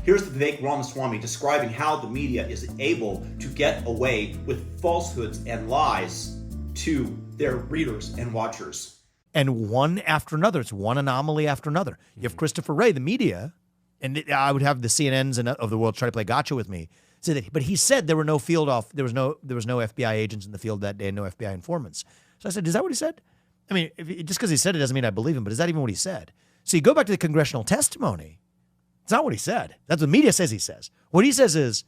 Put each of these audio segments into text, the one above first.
Here's Vivek Ramaswamy describing how the media is able to get away with falsehoods and lies to their readers and watchers. And one after another. It's one anomaly after another. You have Christopher Wray, the media, and I would have the CNNs of the world try to play gotcha with me. But he said there were no there was no FBI agents in the field that day, and no FBI informants. So I said, is that what he said? I mean, just because he said it doesn't mean I believe him, but is that even what he said? So you go back to the congressional testimony. It's not what he said. That's what the media says he says. What he says is,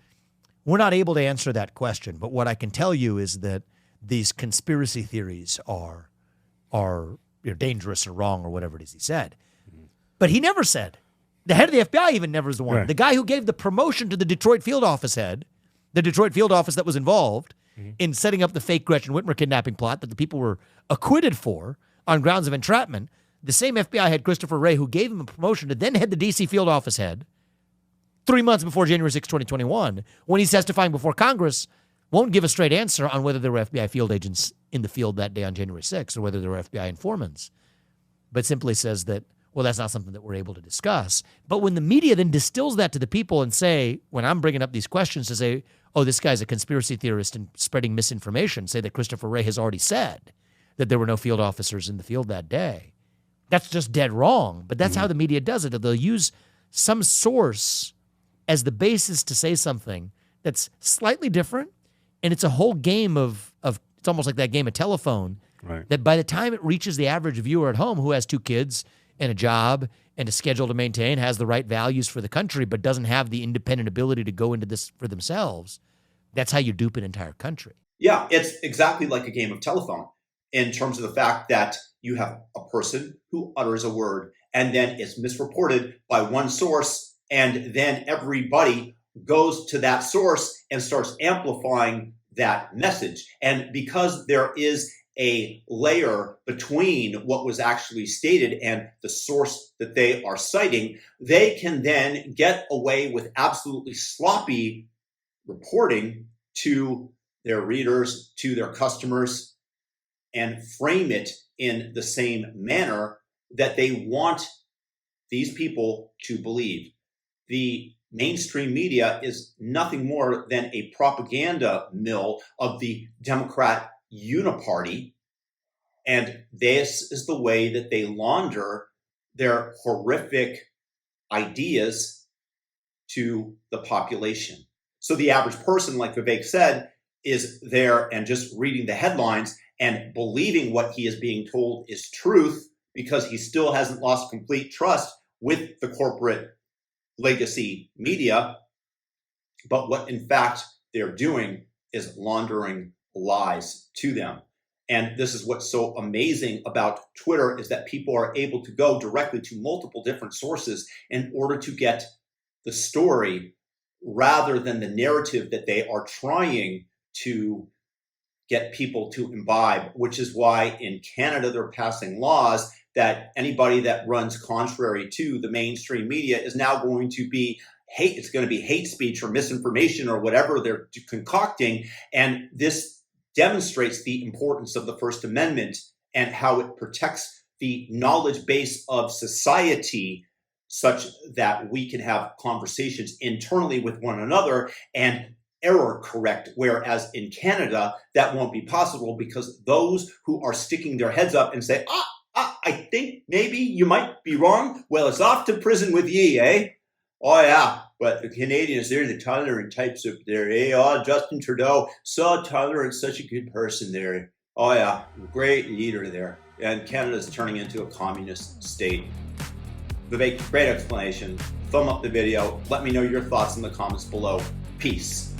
we're not able to answer that question, but what I can tell you is that these conspiracy theories are dangerous or wrong or whatever it is he said. But he never said. The head of the FBI even never is the one. Right. The guy who gave the promotion to the Detroit field office head, the Detroit field office that was involved in setting up the fake Gretchen Whitmer kidnapping plot that the people were acquitted for on grounds of entrapment, the same FBI head, Christopher Wray, who gave him a promotion to then head the D.C. field office head 3 months before January 6, 2021, when he's testifying before Congress, won't give a straight answer on whether there were FBI field agents in the field that day on January 6th or whether there were FBI informants, but simply says that, well, that's not something that we're able to discuss. But when the media then distills that to the people and say, when I'm bringing up these questions to say, oh, this guy's a conspiracy theorist and spreading misinformation, say that Christopher Wray has already said that there were no field officers in the field that day, that's just dead wrong. But that's how the media does it. They'll use some source as the basis to say something that's slightly different. And it's a whole game of it's almost like that game of telephone, right, that by the time it reaches the average viewer at home who has 2 kids and a job and a schedule to maintain, has the right values for the country, but doesn't have the independent ability to go into this for themselves, that's how you dupe an entire country. Yeah, it's exactly like a game of telephone in terms of the fact that you have a person who utters a word and then it's misreported by one source, and then everybody goes to that source and starts amplifying that message. And because there is a layer between what was actually stated and the source that they are citing, they can then get away with absolutely sloppy reporting to their readers, to their customers, and frame it in the same manner that they want these people to believe. The mainstream media is nothing more than a propaganda mill of the Democrat uniparty, and this is the way that they launder their horrific ideas to the population. So the average person, like Vivek said, is there and just reading the headlines and believing what he is being told is truth because he still hasn't lost complete trust with the corporate legacy media. But what in fact they're doing is laundering lies to them. And this is what's so amazing about Twitter, is that people are able to go directly to multiple different sources in order to get the story rather than the narrative that they are trying to get people to imbibe, which is why in Canada they're passing laws that anybody that runs contrary to the mainstream media is now going to be hate. It's going to be hate speech or misinformation or whatever they're concocting. And this demonstrates the importance of the First Amendment and how it protects the knowledge base of society such that we can have conversations internally with one another and error correct, whereas in Canada, that won't be possible because those who are sticking their heads up and say, I think maybe you might be wrong. Well, it's off to prison with ye, eh? Oh, yeah. But the Canadians, they're the tolerant types up there, eh? Oh, Justin Trudeau, so tolerant, such a good person there. Oh, yeah. Great leader there. And Canada's turning into a communist state. Vivek, great explanation. Thumb up the video. Let me know your thoughts in the comments below. Peace.